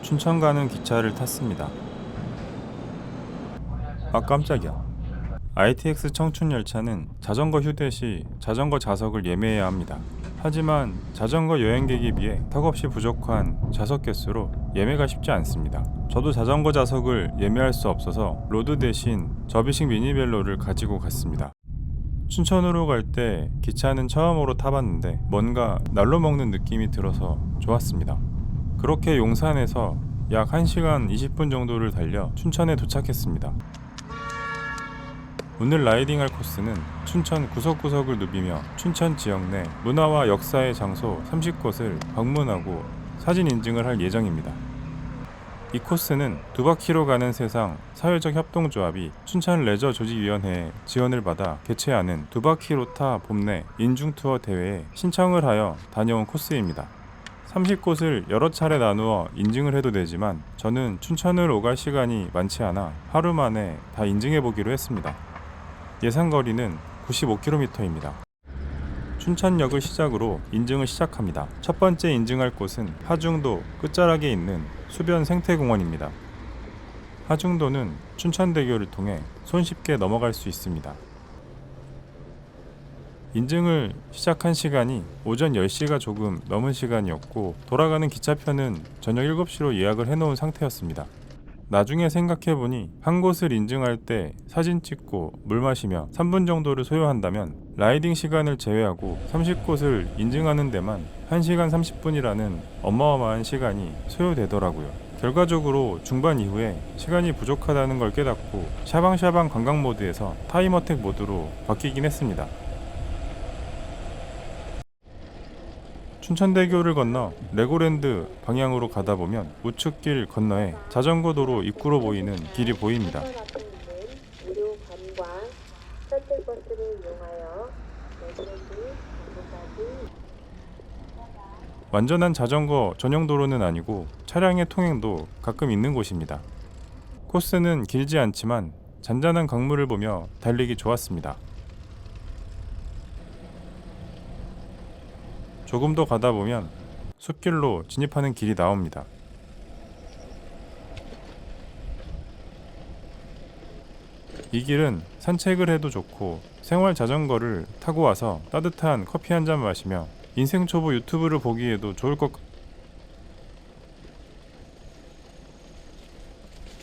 춘천 가는 기차를 탔습니다. 아 깜짝이야. ITX 청춘 열차는 자전거 휴대 시 자전거 좌석을 예매해야 합니다. 하지만 자전거 여행객에 비해 턱없이 부족한 좌석 개수로 예매가 쉽지 않습니다. 저도 자전거 좌석을 예매할 수 없어서 로드 대신 접이식 미니벨로를 가지고 갔습니다. 춘천으로 갈 때 기차는 처음으로 타봤는데 뭔가 날로 먹는 느낌이 들어서 좋았습니다. 그렇게 용산에서 약 1시간 20분 정도를 달려 춘천에 도착했습니다. 오늘 라이딩할 코스는 춘천 구석구석을 누비며 춘천 지역 내 문화와 역사의 장소 30곳을 방문하고 사진 인증을 할 예정입니다. 이 코스는 두바키로 가는 세상 사회적 협동조합이 춘천레저조직위원회의 지원을 받아 개최하는 두바키로타 봄내 인중투어 대회에 신청을 하여 다녀온 코스입니다. 30곳을 여러 차례 나누어 인증을 해도 되지만 저는 춘천을 오갈 시간이 많지 않아 하루 만에 다 인증해 보기로 했습니다. 예상 거리는 95km입니다. 춘천역을 시작으로 인증을 시작합니다. 첫 번째 인증할 곳은 하중도 끝자락에 있는 수변 생태공원입니다. 하중도는 춘천대교를 통해 손쉽게 넘어갈 수 있습니다. 인증을 시작한 시간이 오전 10시가 조금 넘은 시간이었고 돌아가는 기차표는 저녁 7시로 예약을 해놓은 상태였습니다. 나중에 생각해보니 한 곳을 인증할 때 사진 찍고 물 마시며 3분 정도를 소요한다면 라이딩 시간을 제외하고 30곳을 인증하는 데만 1시간 30분이라는 어마어마한 시간이 소요되더라고요. 결과적으로 중반 이후에 시간이 부족하다는 걸 깨닫고 샤방샤방 관광 모드에서 타임어택 모드로 바뀌긴 했습니다. 춘천대교를 건너 레고랜드 방향으로 가다 보면 우측길 건너에 자전거 도로 입구로 보이는 길이 보입니다. 무료 관광 셔틀버스를 이용하여 레고랜드 정보까지. 완전한 자전거 전용 도로는 아니고 차량의 통행도 가끔 있는 곳입니다. 코스는 길지 않지만 잔잔한 강물을 보며 달리기 좋았습니다. 조금 더 가다 보면 숲길로 진입하는 길이 나옵니다. 이 길은 산책을 해도 좋고 생활 자전거를 타고 와서 따뜻한 커피 한 잔 마시며 인생 초보 유튜브를 보기에도 좋을 것 같습니다.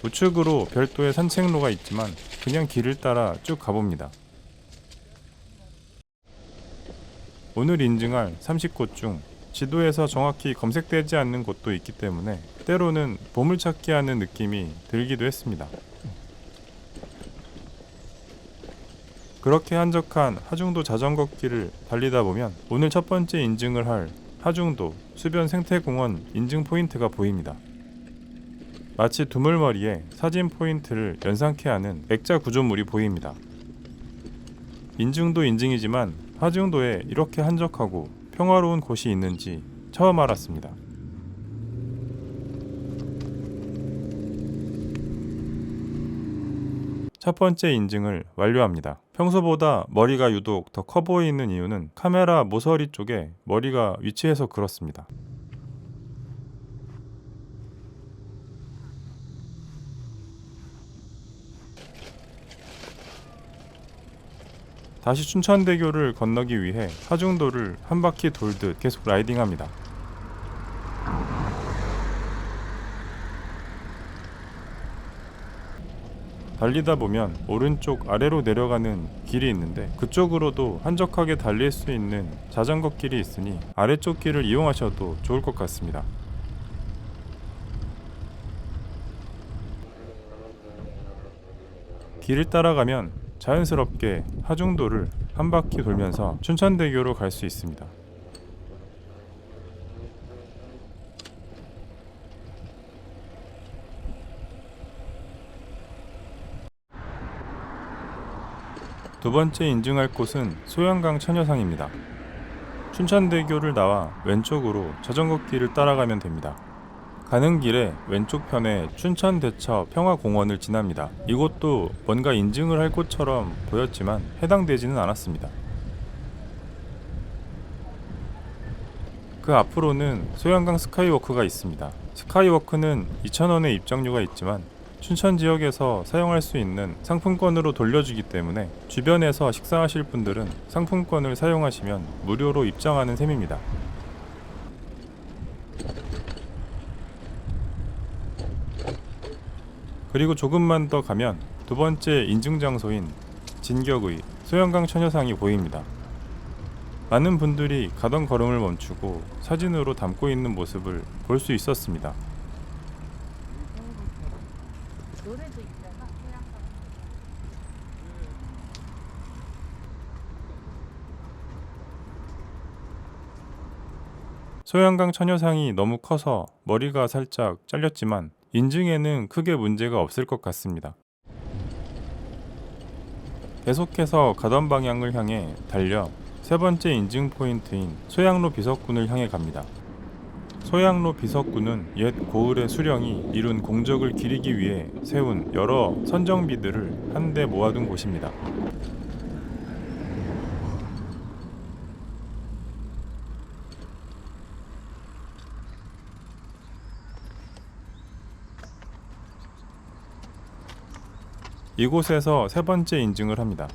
우측으로 별도의 산책로가 있지만 그냥 길을 따라 쭉 가봅니다. 오늘 인증할 30곳 중 지도에서 정확히 검색되지 않는 곳도 있기 때문에 때로는 보물찾기 하는 느낌이 들기도 했습니다. 그렇게 한적한 하중도 자전거 길을 달리다 보면 오늘 첫 번째 인증을 할 하중도 수변 생태공원 인증 포인트가 보입니다. 마치 두물머리에 사진 포인트를 연상케 하는 액자 구조물이 보입니다. 인증도 인증이지만 하중도에 이렇게 한적하고 평화로운 곳이 있는지 처음 알았습니다. 첫 번째 인증을 완료합니다. 평소보다 머리가 유독 더 커 보이는 이유는 카메라 모서리 쪽에 머리가 위치해서 그렇습니다. 다시 춘천대교를 건너기 위해 하중도를 한 바퀴 돌듯 계속 라이딩합니다. 달리다 보면 오른쪽 아래로 내려가는 길이 있는데 그쪽으로도 한적하게 달릴 수 있는 자전거 길이 있으니 아래쪽 길을 이용하셔도 좋을 것 같습니다. 길을 따라가면 자연스럽게 하중도를 한 바퀴 돌면서 춘천대교로 갈 수 있습니다. 두 번째 인증할 곳은 소양강 처녀상입니다. 춘천대교를 나와 왼쪽으로 자전거 길을 따라가면 됩니다. 가는 길에 왼쪽편에 춘천대처 평화공원을 지납니다. 이곳도 뭔가 인증을 할 곳처럼 보였지만 해당되지는 않았습니다. 그 앞으로는 소양강 스카이워크가 있습니다. 스카이워크는 2,000원의 입장료가 있지만 춘천 지역에서 사용할 수 있는 상품권으로 돌려주기 때문에 주변에서 식사하실 분들은 상품권을 사용하시면 무료로 입장하는 셈입니다. 그리고 조금만 더 가면 두 번째 인증 장소인 진격의 소양강 처녀상이 보입니다. 많은 분들이 가던 걸음을 멈추고 사진으로 담고 있는 모습을 볼 수 있었습니다. 노래도 있잖아. 소양강 처녀상이 너무 커서 머리가 살짝 잘렸지만 인증에는 크게 문제가 없을 것 같습니다. 계속해서 가던 방향을 향해 달려 세 번째 인증 포인트인 소양로 비석군을 향해 갑니다. 소양로 비석군은 옛 고을의 수령이 이룬 공적을 기리기 위해 세운 여러 선정비들을 한데 모아둔 곳입니다. 이곳에서 세 번째 인증을 합니다.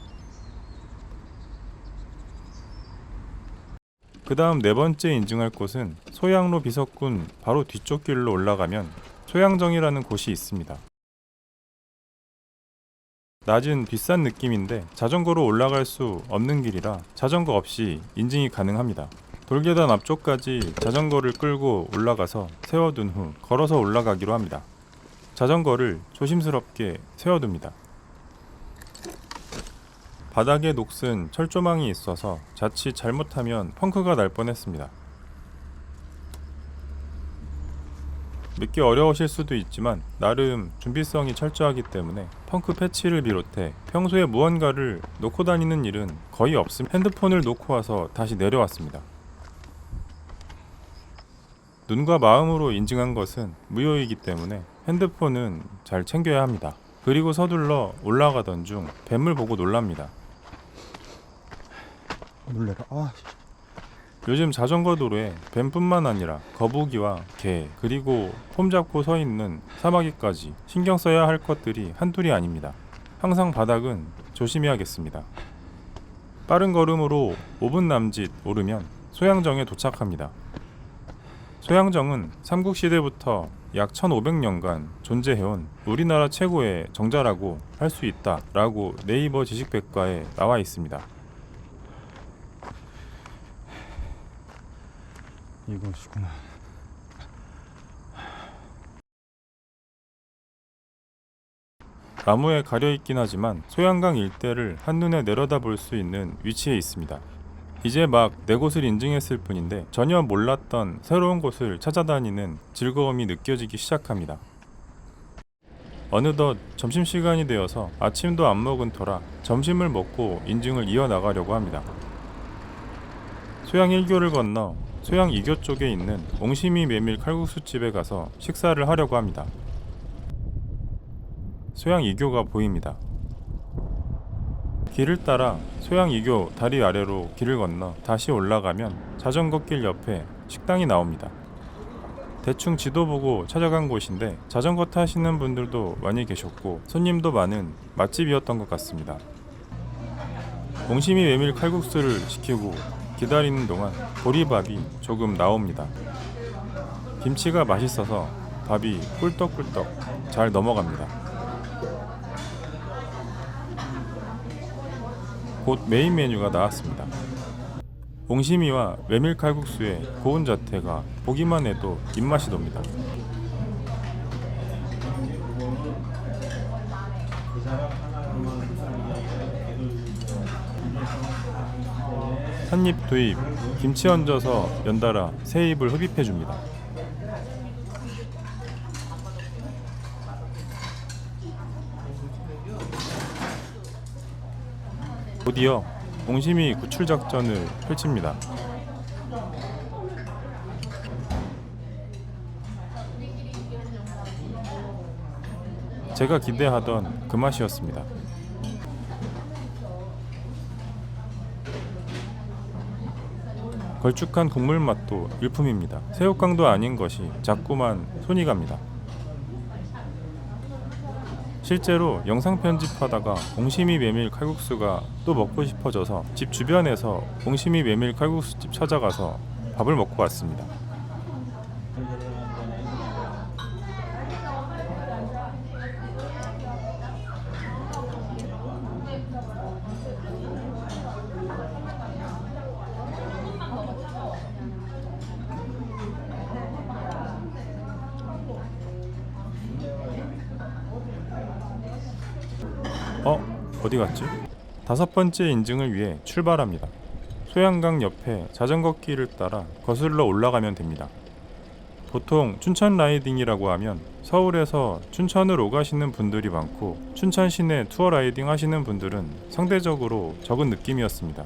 그 다음 네 번째 인증할 곳은 소양로 비석군 바로 뒤쪽 길로 올라가면 소양정이라는 곳이 있습니다. 낮은 뒷산 느낌인데 자전거로 올라갈 수 없는 길이라 자전거 없이 인증이 가능합니다. 돌계단 앞쪽까지 자전거를 끌고 올라가서 세워둔 후 걸어서 올라가기로 합니다. 자전거를 조심스럽게 세워둡니다. 바닥에 녹슨 철조망이 있어서 자칫 잘못하면 펑크가 날 뻔했습니다. 믿기 어려우실 수도 있지만 나름 준비성이 철저하기 때문에 펑크 패치를 비롯해 평소에 무언가를 놓고 다니는 일은 거의 없음. 핸드폰을 놓고 와서 다시 내려왔습니다. 눈과 마음으로 인증한 것은 무효이기 때문에 핸드폰은 잘 챙겨야 합니다. 그리고 서둘러 올라가던 중 뱀을 보고 놀랍니다. 놀래라. 요즘 자전거 도로에 뱀뿐만 아니라 거북이와 개, 그리고 폼 잡고 서 있는 사마귀까지 신경 써야 할 것들이 한둘이 아닙니다. 항상 바닥은 조심해야겠습니다. 빠른 걸음으로 5분 남짓 오르면 소양정에 도착합니다. 소양정은 삼국시대부터 약 1500년간 존재해온 우리나라 최고의 정자라고 할 수 있다라고 네이버 지식백과에 나와 있습니다. 이것이구나. 나무에 가려있긴 하지만 소양강 일대를 한눈에 내려다볼 수 있는 위치에 있습니다. 이제 막 네 곳을 인증했을 뿐인데 전혀 몰랐던 새로운 곳을 찾아다니는 즐거움이 느껴지기 시작합니다. 어느덧 점심시간이 되어서 아침도 안 먹은 터라 점심을 먹고 인증을 이어나가려고 합니다. 소양 1교를 건너 소양 2교 쪽에 있는 옹심이 메밀 칼국수집에 가서 식사를 하려고 합니다. 소양 2교가 보입니다. 길을 따라 소양 2교 다리 아래로 길을 건너 다시 올라가면 자전거길 옆에 식당이 나옵니다. 대충 지도 보고 찾아간 곳인데 자전거 타시는 분들도 많이 계셨고 손님도 많은 맛집이었던 것 같습니다. 옹심이 메밀 칼국수를 시키고 기다리는 동안 보리밥이 조금 나옵니다. 김치가 맛있어서 밥이 꿀떡꿀떡 잘 넘어갑니다. 곧 메인 메뉴가 나왔습니다. 옹심이와 메밀 칼국수의 고운 자태가 보기만 해도 입맛이 돕니다. 한입 두입, 김치 얹어서 연달아 세 입을 흡입해줍니다. 곧이어 옹심이 구출 작전을 펼칩니다. 제가 기대하던 그 맛이었습니다. 걸쭉한 국물 맛도 일품입니다. 새우깡도 아닌 것이 자꾸만 손이 갑니다. 실제로 영상 편집하다가 옹심이 메밀 칼국수가 또 먹고 싶어져서 집 주변에서 옹심이 메밀 칼국수집 찾아가서 밥을 먹고 왔습니다. 어디 갔지? 5번째 인증을 위해 출발합니다. 소양강 옆에 자전거 길을 따라 거슬러 올라가면 됩니다. 보통 춘천 라이딩이라고 하면 서울에서 춘천으로 가시는 분들이 많고 춘천 시내 투어 라이딩 하시는 분들은 상대적으로 적은 느낌이었습니다.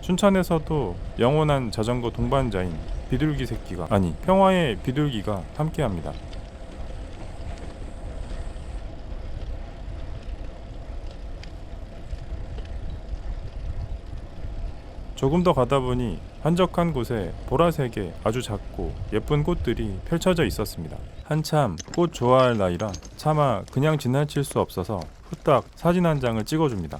춘천에서도 영원한 자전거 동반자인 비둘기 새끼가 아니 평화의 비둘기가 함께합니다. 조금 더 가다 보니 한적한 곳에 보라색의 아주 작고 예쁜 꽃들이 펼쳐져 있었습니다. 한참 꽃 좋아할 나이라 차마 그냥 지나칠 수 없어서 후딱 사진 한 장을 찍어줍니다.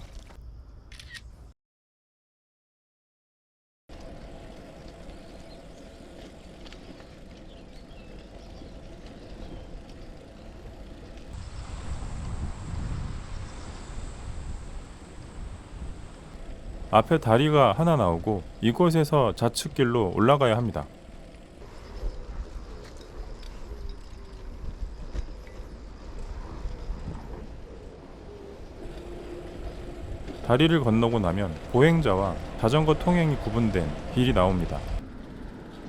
앞에 다리가 하나 나오고 이곳에서 좌측길로 올라가야 합니다. 다리를 건너고 나면 보행자와 자전거 통행이 구분된 길이 나옵니다.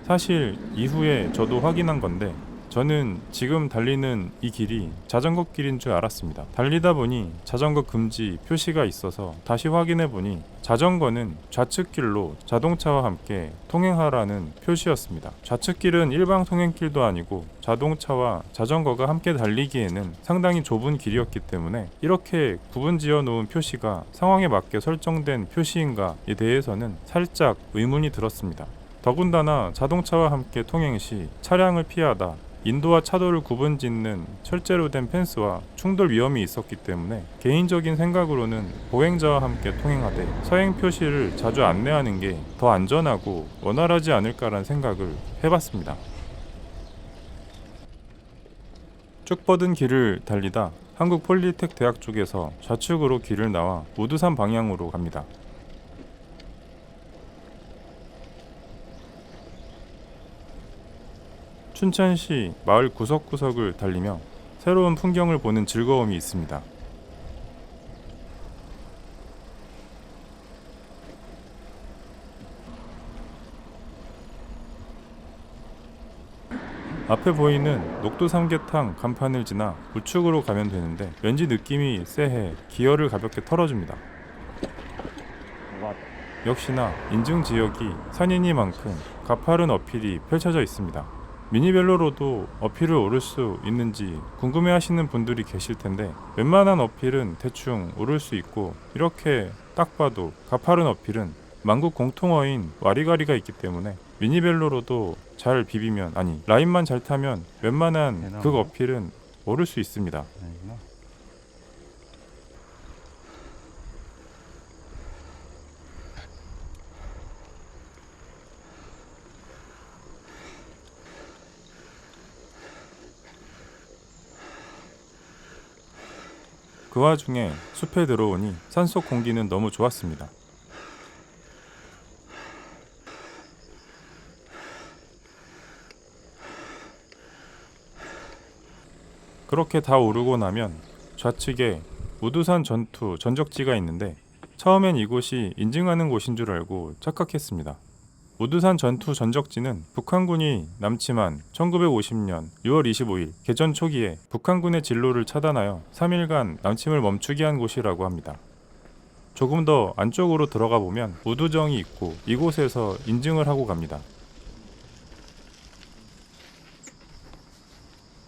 사실 이후에 저도 확인한 건데 저는 지금 달리는 이 길이 자전거 길인 줄 알았습니다. 달리다 보니 자전거 금지 표시가 있어서 다시 확인해 보니 자전거는 좌측길로 자동차와 함께 통행하라는 표시였습니다. 좌측길은 일방 통행길도 아니고 자동차와 자전거가 함께 달리기에는 상당히 좁은 길이었기 때문에 이렇게 구분 지어 놓은 표시가 상황에 맞게 설정된 표시인가에 대해서는 살짝 의문이 들었습니다. 더군다나 자동차와 함께 통행 시 차량을 피하다 인도와 차도를 구분짓는 철제로 된 펜스와 충돌 위험이 있었기 때문에 개인적인 생각으로는 보행자와 함께 통행하되 서행 표시를 자주 안내하는 게 더 안전하고 원활하지 않을까라는 생각을 해봤습니다. 쭉 뻗은 길을 달리다 한국폴리텍 대학 쪽에서 좌측으로 길을 나와 우두산 방향으로 갑니다. 춘천시 마을 구석구석을 달리며 새로운 풍경을 보는 즐거움이 있습니다. 앞에 보이는 녹두 삼계탕 간판을 지나 우측으로 가면 되는데 왠지 느낌이 쎄해 기어를 가볍게 털어줍니다. 역시나 인증 지역이 산이니만큼 가파른 어필이 펼쳐져 있습니다. 미니벨로로도 어필을 오를 수 있는지 궁금해하시는 분들이 계실 텐데 웬만한 어필은 대충 오를 수 있고 이렇게 딱 봐도 가파른 어필은 만국 공통어인 와리가리가 있기 때문에 미니벨로로도 잘 비비면 아니 라인만 잘 타면 웬만한 극 어필은 오를 수 있습니다. 그 와중에 숲에 들어오니 산속 공기는 너무 좋았습니다. 그렇게 다 오르고 나면 좌측에 우두산 전투 전적지가 있는데 처음엔 이곳이 인증하는 곳인 줄 알고 착각했습니다. 우두산 전투 전적지는 북한군이 남침한 1950년 6월 25일 개전 초기에 북한군의 진로를 차단하여 3일간 남침을 멈추게 한 곳이라고 합니다. 조금 더 안쪽으로 들어가 보면 우두정이 있고 이곳에서 인증을 하고 갑니다.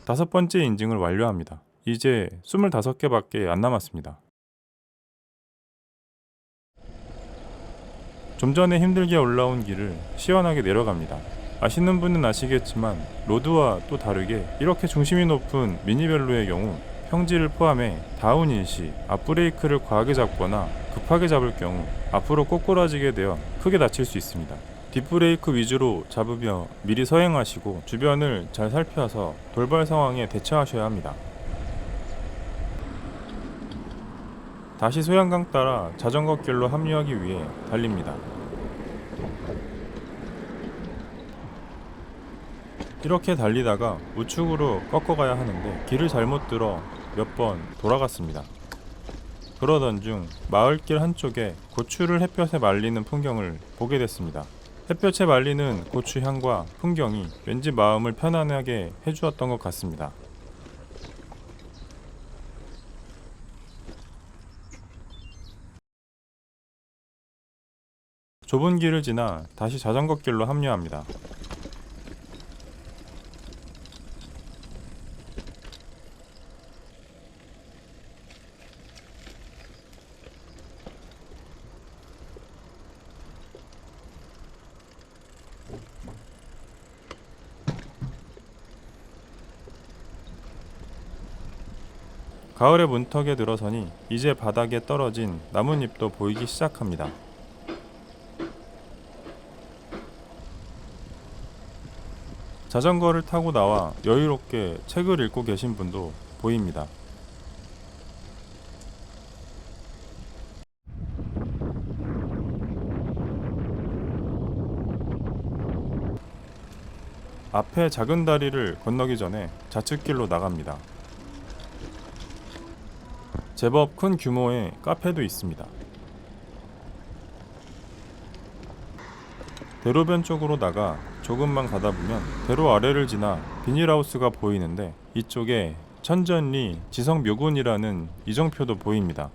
5번째 인증을 완료합니다. 이제 25개밖에 안 남았습니다. 좀 전에 힘들게 올라온 길을 시원하게 내려갑니다. 아시는 분은 아시겠지만 로드와 또 다르게 이렇게 중심이 높은 미니벨로의 경우 평지를 포함해 다운인 시 앞브레이크를 과하게 잡거나 급하게 잡을 경우 앞으로 꼬꾸라지게 되어 크게 다칠 수 있습니다. 뒷브레이크 위주로 잡으며 미리 서행하시고 주변을 잘 살펴서 돌발 상황에 대처하셔야 합니다. 다시 소양강 따라 자전거 길로 합류하기 위해 달립니다. 이렇게 달리다가 우측으로 꺾어가야 하는데 길을 잘못 들어 몇 번 돌아갔습니다. 그러던 중 마을길 한쪽에 고추를 햇볕에 말리는 풍경을 보게 됐습니다. 햇볕에 말리는 고추 향과 풍경이 왠지 마음을 편안하게 해주었던 것 같습니다. 좁은 길을 지나 다시 자전거 길로 합류합니다. 가을의 문턱에 들어서니 이제 바닥에 떨어진 나뭇잎도 보이기 시작합니다. 자전거를 타고 나와 여유롭게 책을 읽고 계신 분도 보입니다. 앞에 작은 다리를 건너기 전에 좌측길로 나갑니다. 제법 큰 규모의 카페도 있습니다. 대로변 쪽으로 나가 조금만 가다 보면 대로 아래를 지나 비닐하우스가 보이는데 이쪽에 천전리 지성묘군이라는 이정표도 보입니다.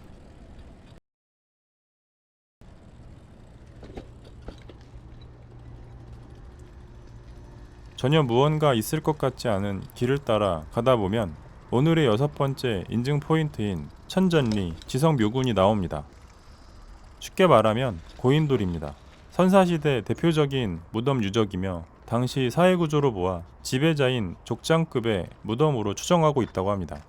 전혀 무언가 있을 것 같지 않은 길을 따라 가다 보면 오늘의 6번째 인증 포인트인 천전리 지성묘군이 나옵니다. 쉽게 말하면 고인돌입니다. 선사시대 대표적인 무덤 유적이며 당시 사회구조로 보아 지배자인 족장급의 무덤으로 추정하고 있다고 합니다.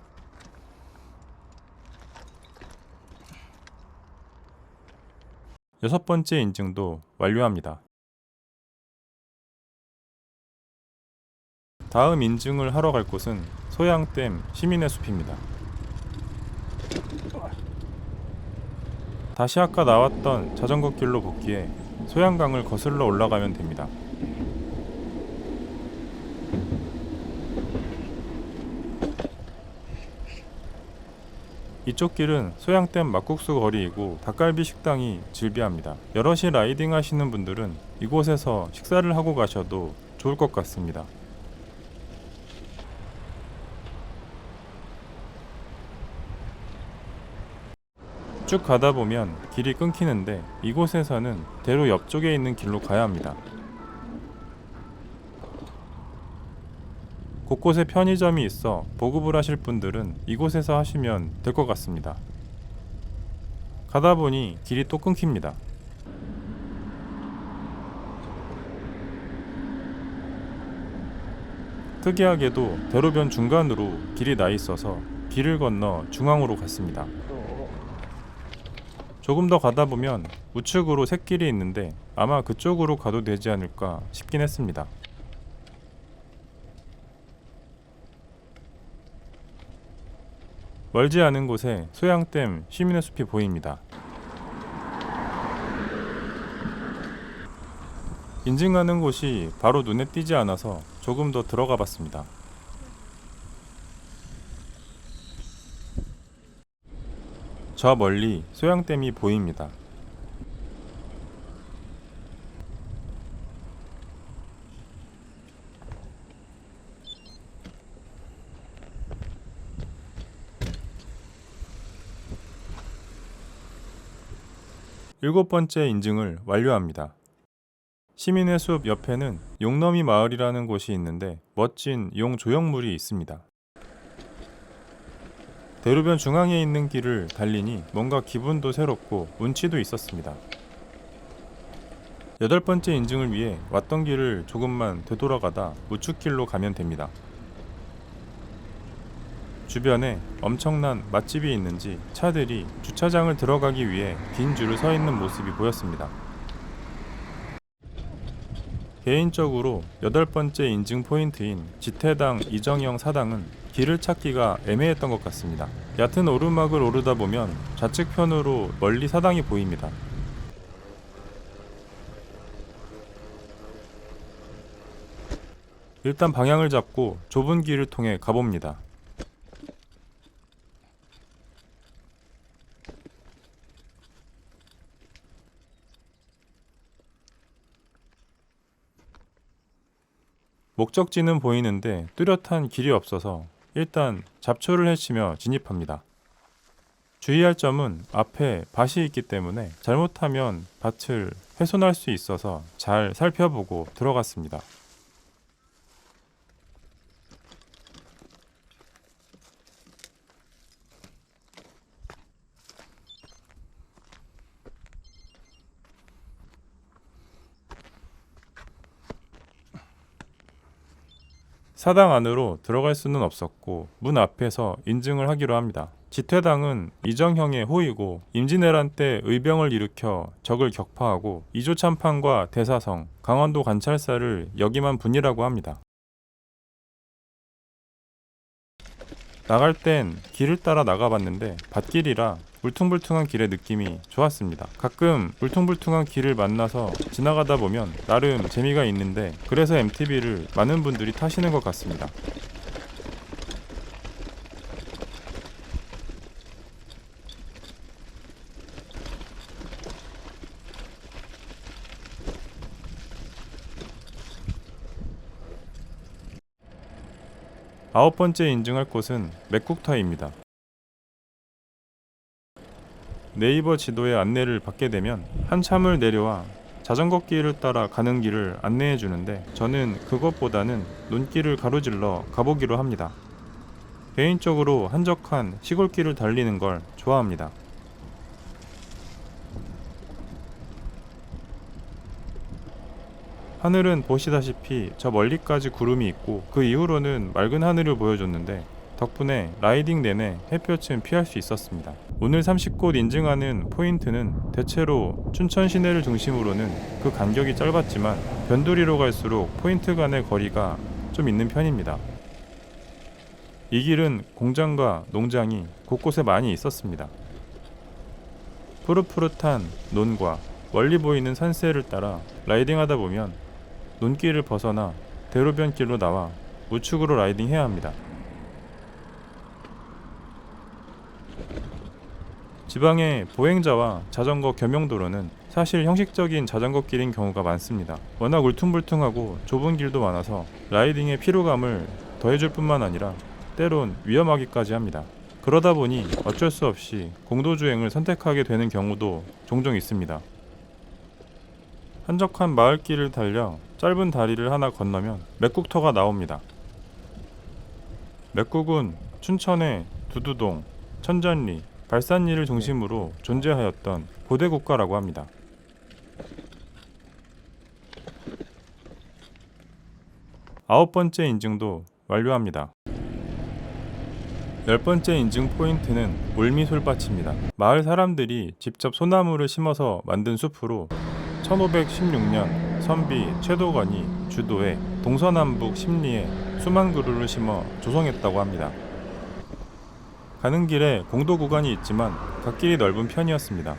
여섯 번째 인증도 완료합니다. 다음 인증을 하러 갈 곳은 소양댐 시민의 숲입니다. 다시 아까 나왔던 자전거 길로 복귀해 소양강을 거슬러 올라가면 됩니다. 이쪽 길은 소양댐 막국수 거리이고 닭갈비 식당이 즐비합니다. 여럿이 라이딩 하시는 분들은 이곳에서 식사를 하고 가셔도 좋을 것 같습니다. 쭉 가다 보면 길이 끊기는데 이곳에서는 대로 옆쪽에 있는 길로 가야 합니다. 곳곳에 편의점이 있어 보급을 하실 분들은 이곳에서 하시면 될 것 같습니다. 가다 보니 길이 또 끊깁니다. 특이하게도 대로변 중간으로 길이 나 있어서 길을 건너 중앙으로 갔습니다. 조금 더 가다 보면 우측으로 샛길이 있는데 아마 그쪽으로 가도 되지 않을까 싶긴 했습니다. 멀지 않은 곳에 소양댐 시민의 숲이 보입니다. 인증하는 곳이 바로 눈에 띄지 않아서 조금 더 들어가 봤습니다. 저 멀리 소양댐이 보입니다. 일곱 번째 인증을 완료합니다. 시민의 숲 옆에는 용너미 마을이라는 곳이 있는데 멋진 용 조형물이 있습니다. 대로변 중앙에 있는 길을 달리니 뭔가 기분도 새롭고 운치도 있었습니다. 8번째 인증을 위해 왔던 길을 조금만 되돌아가다 우측길로 가면 됩니다. 주변에 엄청난 맛집이 있는지 차들이 주차장을 들어가기 위해 긴 줄을 서 있는 모습이 보였습니다. 개인적으로 8번째 인증 포인트인 지태당 이정형 사당은 길을 찾기가 애매했던 것 같습니다. 얕은 오르막을 오르다 보면 좌측편으로 멀리 사당이 보입니다. 일단 방향을 잡고 좁은 길을 통해 가봅니다. 목적지는 보이는데 뚜렷한 길이 없어서 일단 잡초를 헤치며 진입합니다. 주의할 점은 앞에 밭이 있기 때문에 잘못하면 밭을 훼손할 수 있어서 잘 살펴보고 들어갔습니다. 사당 안으로 들어갈 수는 없었고 문 앞에서 인증을 하기로 합니다. 지퇴당은 이정형의 호이고 임진왜란 때 의병을 일으켜 적을 격파하고 이조참판과 대사성, 강원도 관찰사를 역임한 분이라고 합니다. 나갈 땐 길을 따라 나가봤는데 밭길이라 울퉁불퉁한 길의 느낌이 좋았습니다. 가끔 울퉁불퉁한 길을 만나서 지나가다 보면 나름 재미가 있는데 그래서 MTB를 많은 분들이 타시는 것 같습니다. 아홉 번째 인증할 곳은 맥국터입니다. 네이버 지도의 안내를 받게 되면 한참을 내려와 자전거 길을 따라 가는 길을 안내해 주는데 저는 그것보다는 논길을 가로질러 가보기로 합니다. 개인적으로 한적한 시골길을 달리는 걸 좋아합니다. 하늘은 보시다시피 저 멀리까지 구름이 있고 그 이후로는 맑은 하늘을 보여줬는데 덕분에 라이딩 내내 햇볕은 피할 수 있었습니다. 오늘 30곳 인증하는 포인트는 대체로 춘천 시내를 중심으로는 그 간격이 짧았지만 변두리로 갈수록 포인트 간의 거리가 좀 있는 편입니다. 이 길은 공장과 농장이 곳곳에 많이 있었습니다. 푸릇푸릇한 논과 멀리 보이는 산새를 따라 라이딩하다 보면 논길을 벗어나 대로변 길로 나와 우측으로 라이딩해야 합니다. 지방의 보행자와 자전거 겸용도로는 사실 형식적인 자전거 길인 경우가 많습니다. 워낙 울퉁불퉁하고 좁은 길도 많아서 라이딩의 피로감을 더해줄 뿐만 아니라 때론 위험하기까지 합니다. 그러다 보니 어쩔 수 없이 공도주행을 선택하게 되는 경우도 종종 있습니다. 한적한 마을길을 달려 짧은 다리를 하나 건너면 맥국터가 나옵니다. 맥국은 춘천의 두두동, 천전리, 발산리를 중심으로 존재하였던 고대 국가라고 합니다. 아홉 번째 인증도 완료합니다. 10번째 인증 포인트는 올미솔밭입니다. 마을 사람들이 직접 소나무를 심어서 만든 숲으로 1516년 선비 최도건이 주도해 동서남북 십리에 수만 그루를 심어 조성했다고 합니다. 가는 길에 공도 구간이 있지만 갓길이 넓은 편이었습니다.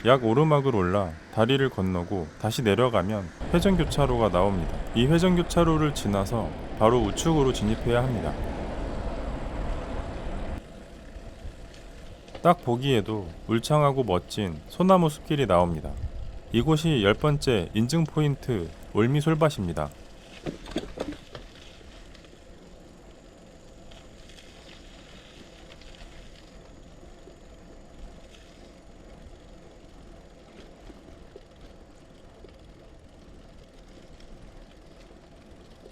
약 오르막을 올라 다리를 건너고 다시 내려가면 회전교차로가 나옵니다. 이 회전교차로를 지나서 바로 우측으로 진입해야 합니다. 딱 보기에도 울창하고 멋진 소나무 숲길이 나옵니다. 이곳이 10번째 인증 포인트 올미솔밭입니다.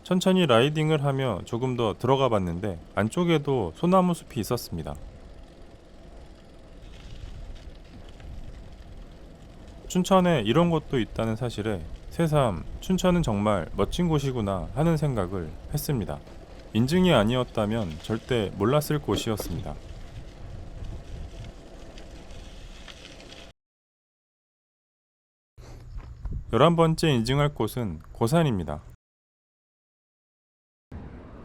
천천히 라이딩을 하며 조금 더 들어가 봤는데 안쪽에도 소나무 숲이 있었습니다. 춘천에 이런 곳도 있다는 사실에 새삼 춘천은 정말 멋진 곳이구나 하는 생각을 했습니다. 인증이 아니었다면 절대 몰랐을 곳이었습니다. 11번째 인증할 곳은 고산입니다.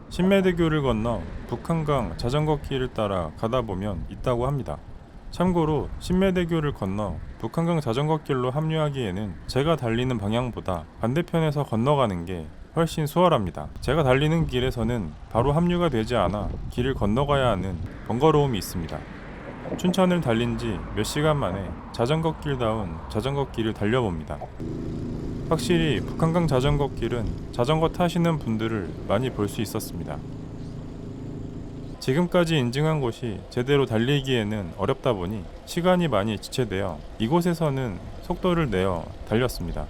신매대교를 건너 북한강 자전거 길을 따라 가다 보면 있다고 합니다. 참고로 신매대교를 건너 북한강 자전거 길로 합류하기에는 제가 달리는 방향보다 반대편에서 건너가는 게 훨씬 수월합니다. 제가 달리는 길에서는 바로 합류가 되지 않아 길을 건너가야 하는 번거로움이 있습니다. 춘천을 달린 지 몇 시간 만에 자전거 길다운 자전거 길을 달려봅니다. 확실히 북한강 자전거 길은 자전거 타시는 분들을 많이 볼 수 있었습니다. 지금까지 인증한 곳이 제대로 달리기에는 어렵다 보니 시간이 많이 지체되어 이곳에서는 속도를 내어 달렸습니다.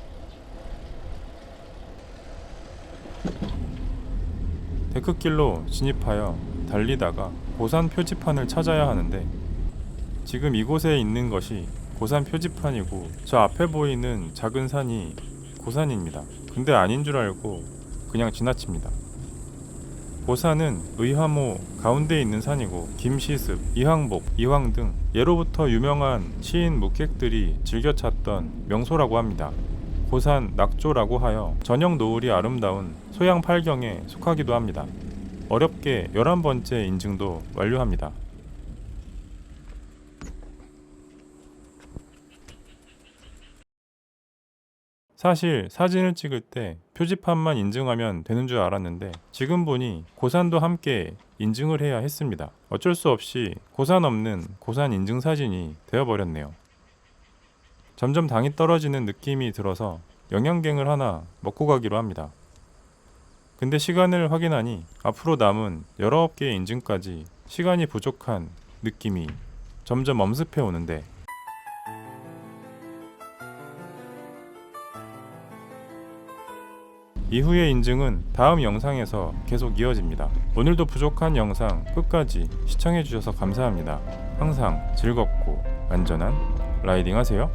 데크길로 진입하여 달리다가 고산 표지판을 찾아야 하는데 지금 이곳에 있는 것이 고산 표지판이고 저 앞에 보이는 작은 산이 고산입니다. 근데 아닌 줄 알고 그냥 지나칩니다. 고산은 의화모 가운데 있는 산이고 김시습, 이황복, 이황 등 예로부터 유명한 시인 묵객들이 즐겨 찾던 명소라고 합니다. 고산 낙조라고 하여 저녁 노을이 아름다운 소양 팔경에 속하기도 합니다. 어렵게 11번째 인증도 완료합니다. 사실 사진을 찍을 때 표지판만 인증하면 되는 줄 알았는데 지금 보니 고산도 함께 인증을 해야 했습니다. 어쩔 수 없이 고산 없는 고산 인증 사진이 되어버렸네요. 점점 당이 떨어지는 느낌이 들어서 영양갱을 하나 먹고 가기로 합니다. 근데 시간을 확인하니 앞으로 남은 19개의 인증까지 시간이 부족한 느낌이 점점 엄습해 오는데 이후의 인증은 다음 영상에서 계속 이어집니다. 오늘도 부족한 영상 끝까지 시청해주셔서 감사합니다. 항상 즐겁고 안전한 라이딩 하세요.